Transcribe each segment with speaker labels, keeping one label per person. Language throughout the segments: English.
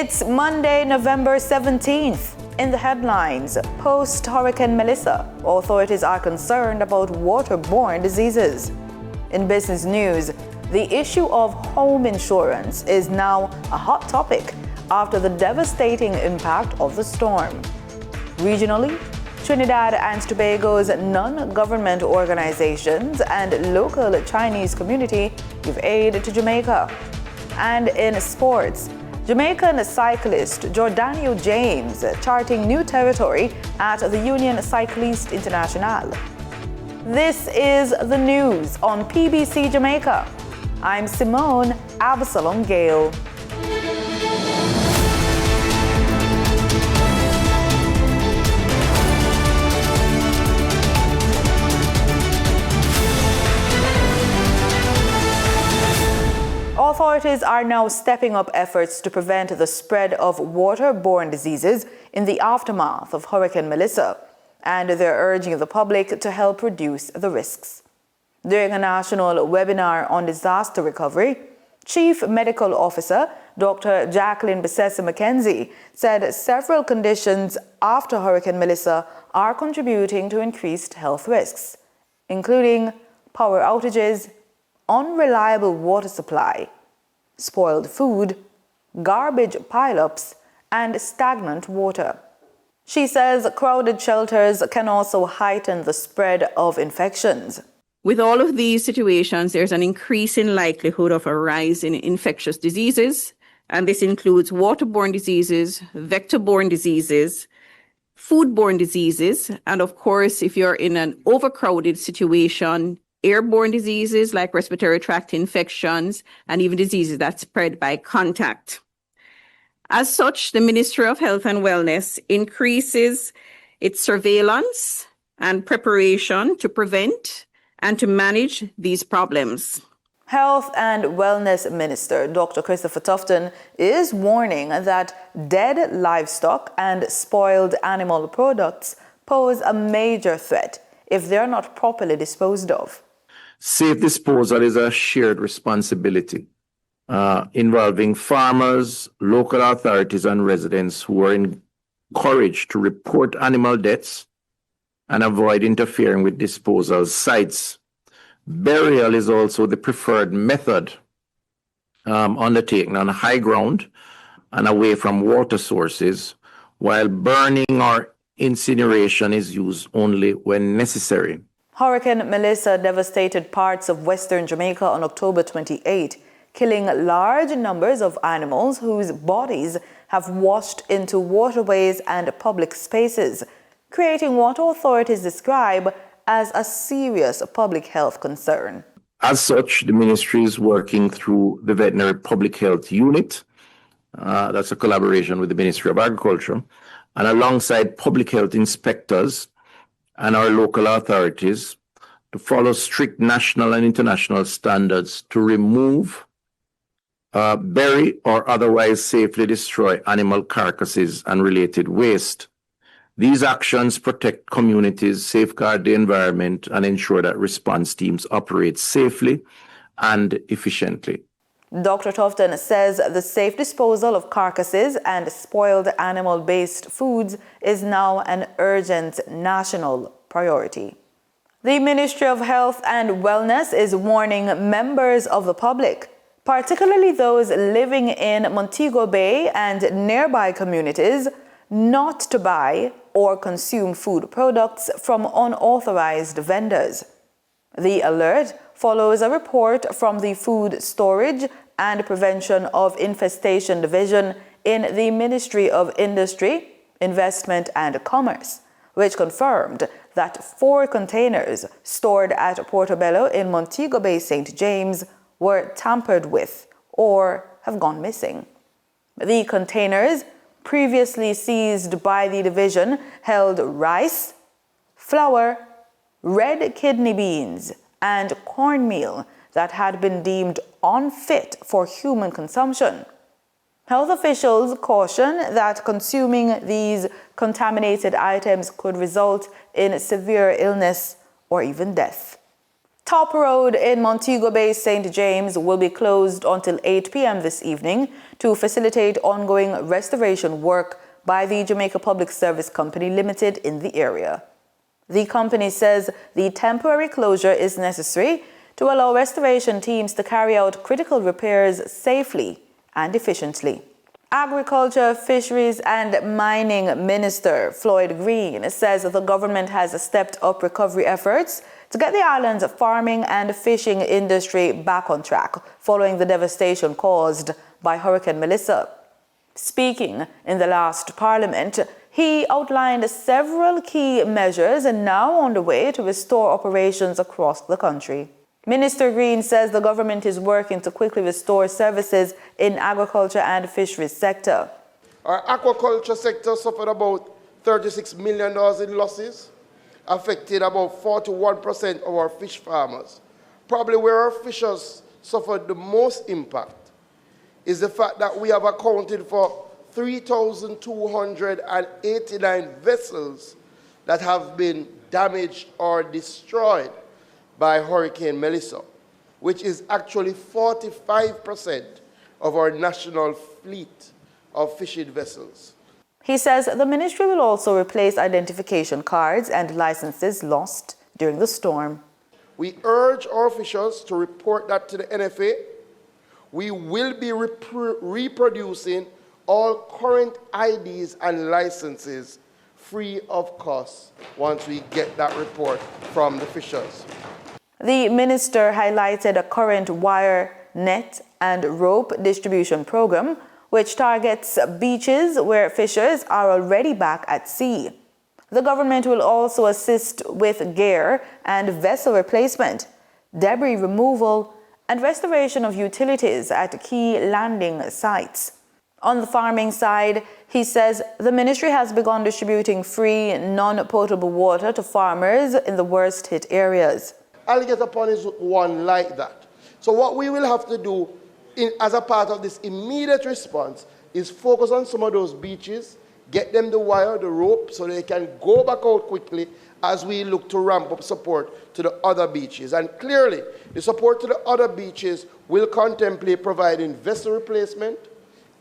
Speaker 1: It's Monday, November 17th. In the headlines, post-Hurricane Melissa, authorities are concerned about waterborne diseases. In business news, the issue of home insurance is now a hot topic after the devastating impact of the storm. Regionally, Trinidad and Tobago's non-government organizations and local Chinese community give aid to Jamaica. And in sports, Jamaican cyclist Jordanio James charting new territory at the Union Cycliste Internationale. This is the news on PBC Jamaica. I'm Simone Absalom Gale. Authorities are now stepping up efforts to prevent the spread of waterborne diseases in the aftermath of Hurricane Melissa, and they're urging the public to help reduce the risks. During a national webinar on disaster recovery, Chief Medical Officer Dr. Jacqueline Bessessa-McKenzie said several conditions after Hurricane Melissa are contributing to increased health risks, including power outages, unreliable water supply, spoiled food, garbage pileups, and stagnant water. She says crowded shelters can also heighten the spread of infections.
Speaker 2: With all of these situations, there's an increasing likelihood of a rise in infectious diseases, and this includes waterborne diseases, vector-borne diseases, foodborne diseases, and of course, if you're in an overcrowded situation, airborne diseases like respiratory tract infections, and even diseases that spread by contact. As such, the Ministry of Health and Wellness increases its surveillance and preparation to prevent and to manage these problems.
Speaker 1: Health and Wellness Minister Dr. Christopher Tufton is warning that dead livestock and spoiled animal products pose a major threat if they're not properly disposed of.
Speaker 3: Safe disposal is a shared responsibility involving farmers, local authorities, and residents who are encouraged to report animal deaths and avoid interfering with disposal sites. Burial is also the preferred method undertaken on high ground and away from water sources, while burning or incineration is used only when necessary.
Speaker 1: Hurricane Melissa devastated parts of western Jamaica on October 28, killing large numbers of animals whose bodies have washed into waterways and public spaces, creating what authorities describe as a serious public health concern.
Speaker 3: As such, the ministry is working through the Veterinary Public Health Unit, that's a collaboration with the Ministry of Agriculture, and alongside public health inspectors and our local authorities to follow strict national and international standards to remove, bury, or otherwise safely destroy animal carcasses and related waste. These actions protect communities, safeguard the environment, and ensure that response teams operate safely and efficiently.
Speaker 1: Dr. Tufton says the safe disposal of carcasses and spoiled animal-based foods is now an urgent national priority. The Ministry of Health and Wellness is warning members of the public, particularly those living in Montego Bay and nearby communities, not to buy or consume food products from unauthorized vendors. The alert follows a report from the Food Storage and Prevention of Infestation Division in the Ministry of Industry, Investment and Commerce, which confirmed that 4 containers stored at Portobello in Montego Bay, St. James were tampered with or have gone missing. The containers previously seized by the division held rice, flour, red kidney beans, and cornmeal that had been deemed unfit for human consumption. Health officials caution that consuming these contaminated items could result in severe illness or even death. Top Road in Montego Bay, St. James will be closed until 8 p.m. this evening to facilitate ongoing restoration work by the Jamaica Public Service Company Limited in the area. The company says the temporary closure is necessary to allow restoration teams to carry out critical repairs safely and efficiently. Agriculture, Fisheries and Mining Minister Floyd Green says the government has stepped up recovery efforts to get the island's farming and fishing industry back on track following the devastation caused by Hurricane Melissa. Speaking in the last Parliament, he outlined several key measures now on the way to restore operations across the country. Minister Green says the government is working to quickly restore services in agriculture and fisheries sector.
Speaker 4: Our aquaculture sector suffered about $36 million in losses, affected about 41% of our fish farmers. Probably where our fishers suffered the most impact is the fact that we have accounted for 3,289 vessels that have been damaged or destroyed by Hurricane Melissa, which is actually 45% of our national fleet of fishing vessels.
Speaker 1: He says the ministry will also replace identification cards and licenses lost during the storm.
Speaker 4: We urge our fishers to report that to the NFA. We will be reproducing all current IDs and licenses free of cost once we get that report from the fishers.
Speaker 1: The minister highlighted a current wire, net and rope distribution program which targets beaches where fishers are already back at sea. The government will also assist with gear and vessel replacement, debris removal, and restoration of utilities at key landing sites. On the farming side, he says the ministry has begun distributing free, non-potable water to farmers in the worst-hit areas.
Speaker 4: Alligator Pond is one like that. So what we will have to do as a part of this immediate response is focus on some of those beaches, get them the wire, the rope, so they can go back out quickly as we look to ramp up support to the other beaches. And clearly, the support to the other beaches will contemplate providing vessel replacement,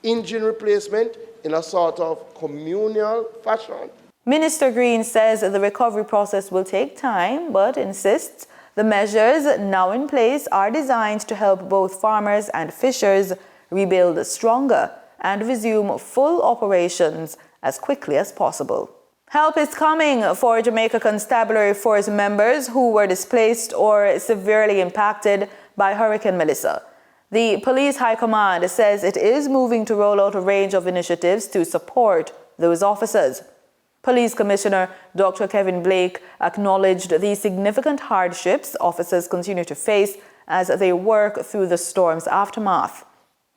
Speaker 4: engine replacement in a sort of communal fashion.
Speaker 1: Minister Green says the recovery process will take time, but insists the measures now in place are designed to help both farmers and fishers rebuild stronger and resume full operations as quickly as possible. Help is coming for Jamaica Constabulary Force members who were displaced or severely impacted by Hurricane Melissa. The Police High Command says it is moving to roll out a range of initiatives to support those officers. Police Commissioner Dr. Kevin Blake acknowledged the significant hardships officers continue to face as they work through the storm's aftermath.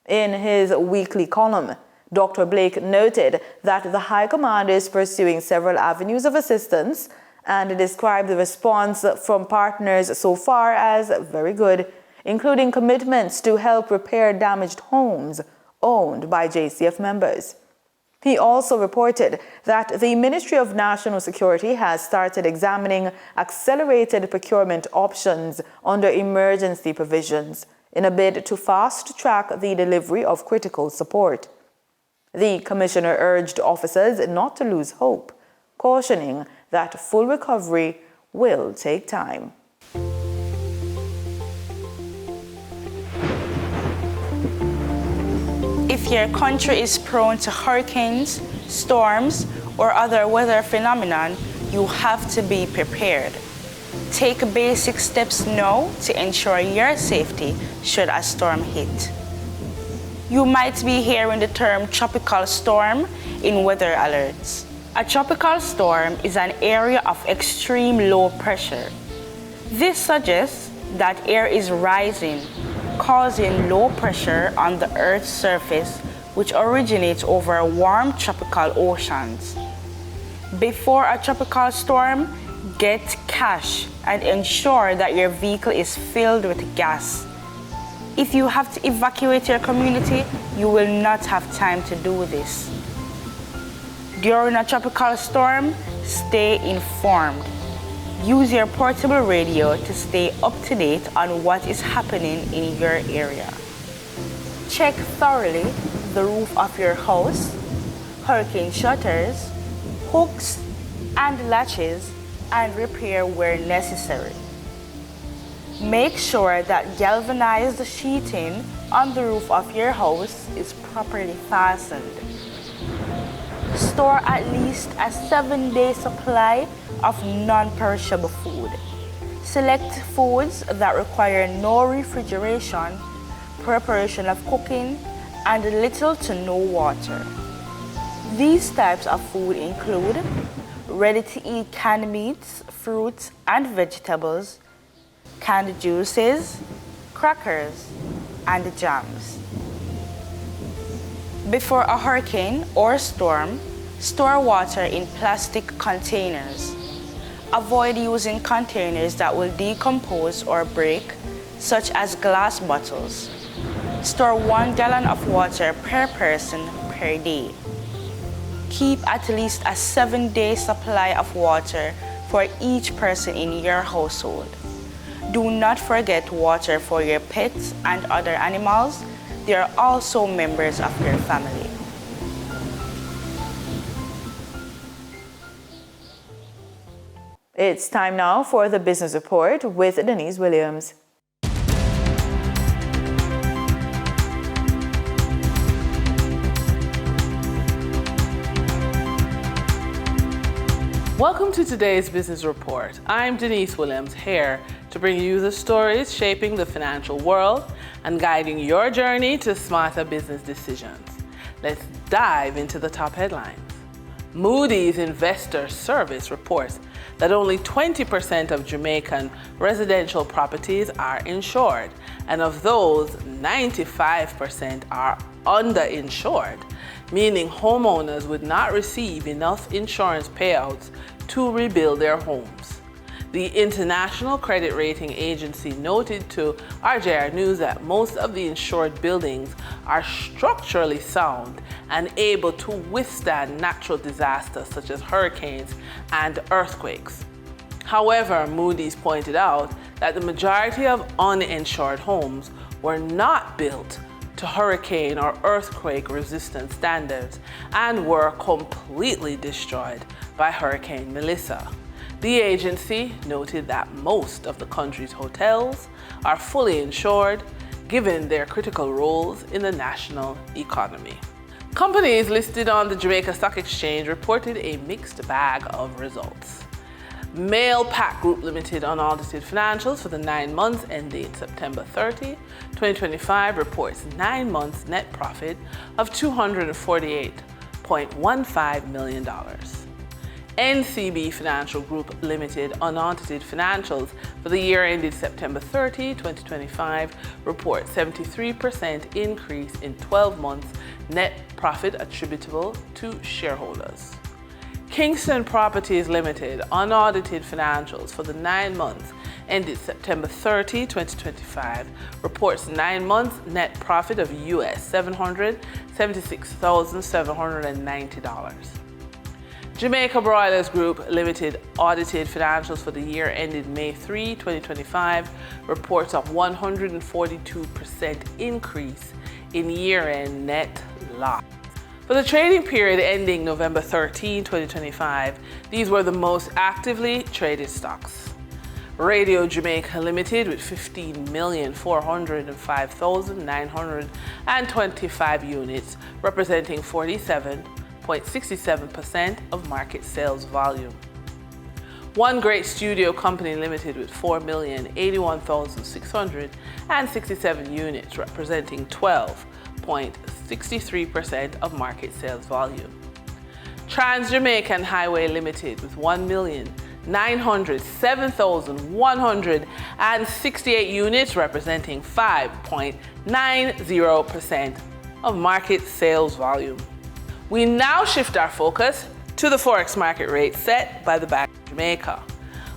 Speaker 1: In his weekly column, Dr. Blake noted that the High Command is pursuing several avenues of assistance and described the response from partners so far as very good, including commitments to help repair damaged homes owned by JCF members. He also reported that the Ministry of National Security has started examining accelerated procurement options under emergency provisions in a bid to fast-track the delivery of critical support. The Commissioner urged officers not to lose hope, cautioning that full recovery will take time.
Speaker 5: If your country is prone to hurricanes, storms, or other weather phenomenon, you have to be prepared. Take basic steps now to ensure your safety should a storm hit. You might be hearing the term tropical storm in weather alerts. A tropical storm is an area of extreme low pressure. This suggests that air is rising, causing low pressure on the Earth's surface, which originates over warm tropical oceans. Before a tropical storm, get cash and ensure that your vehicle is filled with gas. If you have to evacuate your community, you will not have time to do this. During a tropical storm, stay informed. Use your portable radio to stay up to date on what is happening in your area. Check thoroughly the roof of your house, hurricane shutters, hooks, and latches, and repair where necessary. Make sure that galvanized sheeting on the roof of your house is properly fastened. Store at least a 7-day supply of non-perishable food. Select foods that require no refrigeration, preparation of cooking, and little to no water. These types of food include ready-to-eat canned meats, fruits and vegetables, canned juices, crackers, and jams. Before a hurricane or storm, store water in plastic containers. Avoid using containers that will decompose or break, such as glass bottles. Store 1 gallon of water per person per day. Keep at least a 7-day supply of water for each person in your household. Do not forget water for your pets and other animals. They are also members of your family.
Speaker 1: It's time now for the Business Report with Denise Williams.
Speaker 6: Welcome to today's Business Report. I'm Denise Williams, here to bring you the stories shaping the financial world and guiding your journey to smarter business decisions. Let's dive into the top headlines. Moody's Investor Service reports that only 20% of Jamaican residential properties are insured, and of those, 95% are underinsured, meaning homeowners would not receive enough insurance payouts to rebuild their homes. The International Credit Rating Agency noted to RJR News that most of the insured buildings are structurally sound and able to withstand natural disasters such as hurricanes and earthquakes. However, Moody's pointed out that the majority of uninsured homes were not built to hurricane or earthquake resistant standards and were completely destroyed by Hurricane Melissa. The agency noted that most of the country's hotels are fully insured, given their critical roles in the national economy. Companies listed on the Jamaica Stock Exchange reported a mixed bag of results. Mail Pack Group Limited unaudited financials for the 9 months ending September 30, 2025 reports 9 months net profit of $248.15 million. NCB Financial Group Limited unaudited financials for the year ended September 30, 2025 report 73% increase in 12 months net profit attributable to shareholders. Kingston Properties Limited unaudited financials for the 9 months ended September 30, 2025 reports 9 months net profit of US $776,790. Jamaica Broilers Group Limited audited financials for the year ended May 3, 2025 reports a 142% increase in year-end net loss. For the trading period ending November 13, 2025, these were the most actively traded stocks. Radio Jamaica Limited with 15,405,925 units, representing 47.67% of market sales volume. One Great Studio Company Limited with 4,081,667 units, representing 12.63% of market sales volume. Trans Jamaican Highway Limited with 1,907,168 units, representing 5.90% of market sales volume. We now shift our focus to the Forex market rate set by the Bank of Jamaica.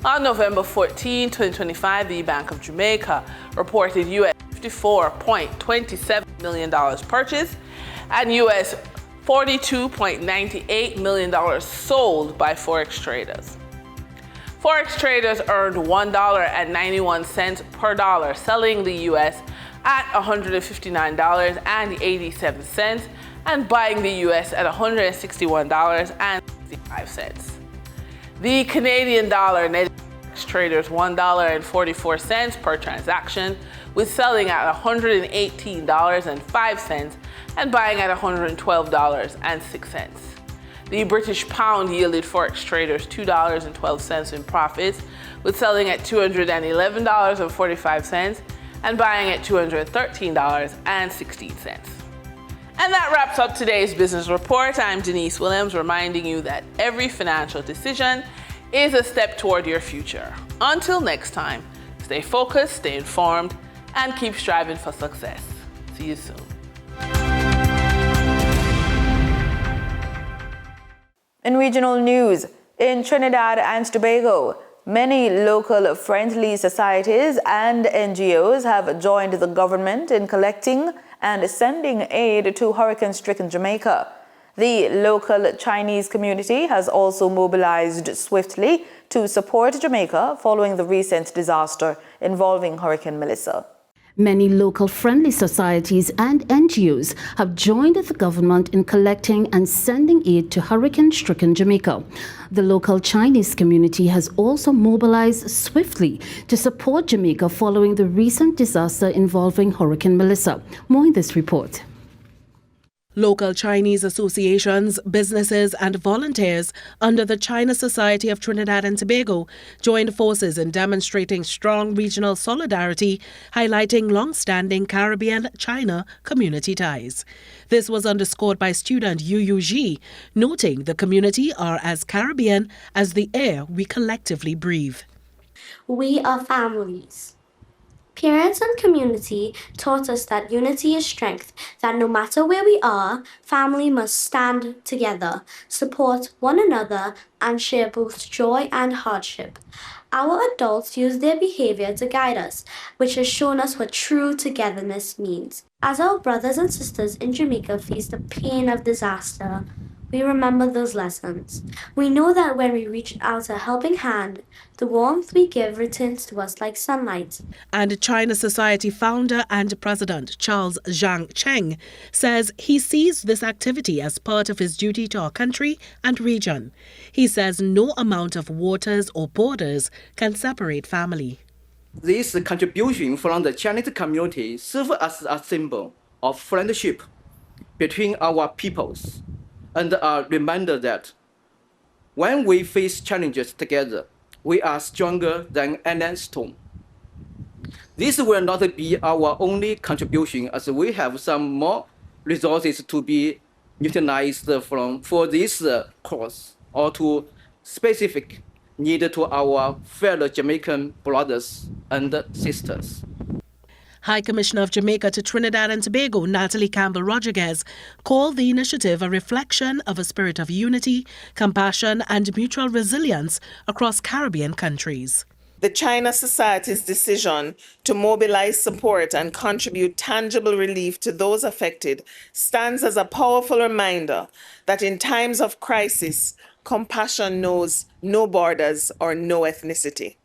Speaker 6: On November 14, 2025, the Bank of Jamaica reported US $54.27 million purchased and US $42.98 million sold by Forex traders. Forex traders earned $1.91 per dollar, selling the U.S. at $159.87 and buying the U.S. at $161.65. The Canadian dollar netted traders $1.44 per transaction, with selling at $118.05 and buying at $112.06. The British pound yielded Forex traders $2.12 in profits, with selling at $211.45 and buying at $213.16. And that wraps up today's business report. I'm Denise Williams, reminding you that every financial decision is a step toward your future. Until next time, stay focused, stay informed, and keep striving for success. See you soon.
Speaker 1: In regional news, in Trinidad and Tobago, many local friendly societies and NGOs have joined the government in collecting and sending aid to hurricane-stricken Jamaica. The local Chinese community has also mobilized swiftly to support Jamaica following the recent disaster involving Hurricane Melissa.
Speaker 7: Many local friendly societies and NGOs have joined the government in collecting and sending aid to hurricane-stricken Jamaica. The local Chinese community has also mobilized swiftly to support Jamaica following the recent disaster involving Hurricane Melissa. More in this report.
Speaker 8: Local Chinese associations, businesses and volunteers under the China Society of Trinidad and Tobago joined forces in demonstrating strong regional solidarity, highlighting long-standing Caribbean-China community ties. This was underscored by student Yu Ji, noting the community are as Caribbean as the air we collectively breathe.
Speaker 9: We are families. Parents and community taught us that unity is strength, that no matter where we are, family must stand together, support one another, and share both joy and hardship. Our adults use their behavior to guide us, which has shown us what true togetherness means. As our brothers and sisters in Jamaica face the pain of disaster, we remember those lessons. We know that when we reach out a helping hand, the warmth we give returns to us like sunlight.
Speaker 8: And China Society founder and president Charles Zhang Cheng says he sees this activity as part of his duty to our country and region. He says no amount of waters or borders can separate family.
Speaker 10: This contribution from the Chinese community serves as a symbol of friendship between our peoples, and a reminder that when we face challenges together, we are stronger than any storm. This will not be our only contribution, as we have some more resources to be utilized for this cause or to specific need to our fellow Jamaican brothers and sisters.
Speaker 8: High Commissioner of Jamaica to Trinidad and Tobago, Natalie Campbell-Rodriguez, called the initiative a reflection of a spirit of unity, compassion and mutual resilience across Caribbean countries.
Speaker 11: The China Society's decision to mobilize support and contribute tangible relief to those affected stands as a powerful reminder that in times of crisis, compassion knows no borders or no ethnicity.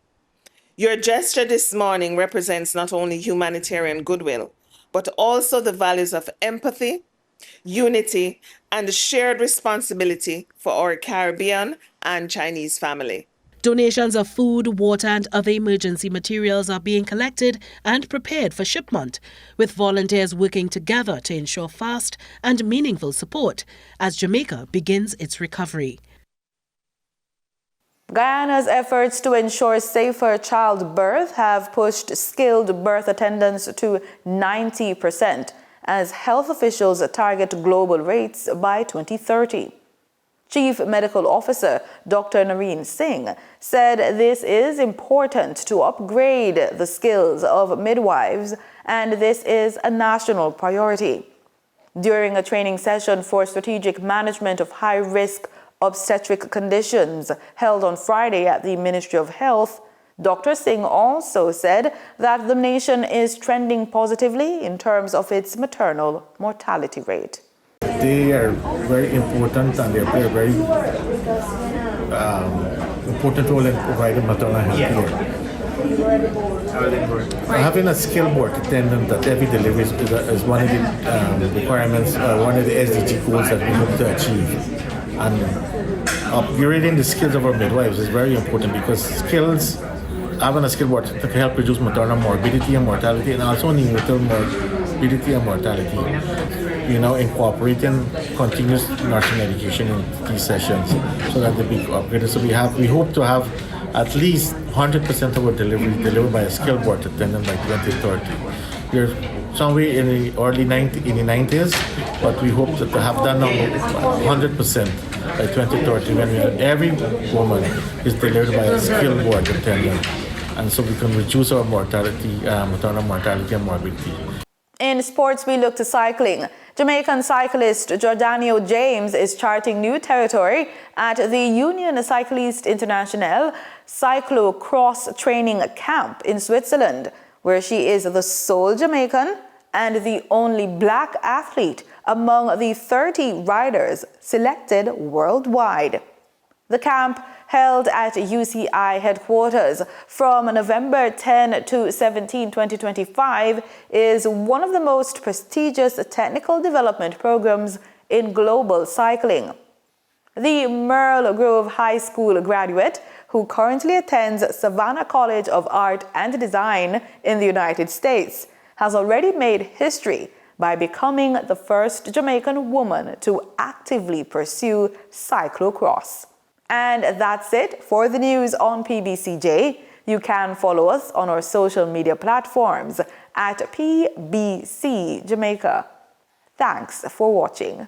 Speaker 11: Your gesture this morning represents not only humanitarian goodwill, but also the values of empathy, unity, and shared responsibility for our Caribbean and Chinese family.
Speaker 8: Donations of food, water, and other emergency materials are being collected and prepared for shipment, with volunteers working together to ensure fast and meaningful support as Jamaica begins its recovery.
Speaker 1: Guyana's efforts to ensure safer childbirth have pushed skilled birth attendance to 90% as health officials target global rates by 2030. Chief Medical Officer Dr. Nareen Singh said this is important to upgrade the skills of midwives, and this is a national priority. During a training session for strategic management of high-risk obstetric conditions held on Friday at the Ministry of Health, Dr. Singh also said that the nation is trending positively in terms of its maternal mortality rate.
Speaker 12: They are very important and they play a very important role in providing maternal health care. Having a skilled work attendant at every delivery is one of the requirements, one of the SDG goals that we hope to achieve. And upgrading the skills of our midwives is very important because having a skilled work can help reduce maternal morbidity and mortality, and also neonatal morbidity and mortality. Incorporating continuous nursing education in these sessions so that they be upgraded. So we hope to have at least 100% of our delivery delivered by a skilled work attendant by 2030. We're somewhere in the early 90s, but we hope to have that number 100% by 2030 when every woman is delivered by a skilled work attendant, and so we can reduce our mortality, maternal mortality and morbidity.
Speaker 1: In sports, we look to cycling. Jamaican cyclist Jordanio James is charting new territory at the Union Cycliste International cyclo-cross training camp in Switzerland, where she is the sole Jamaican and the only black athlete among the 30 riders selected worldwide. The camp, held at UCI headquarters from November 10 to 17, 2025, is one of the most prestigious technical development programs in global cycling. The Merle Grove High School graduate, who currently attends Savannah College of Art and Design in the United States, has already made history by becoming the first Jamaican woman to actively pursue cyclocross. And that's it for the news on PBCJ. You can follow us on our social media platforms at PBCJamaica. Thanks for watching.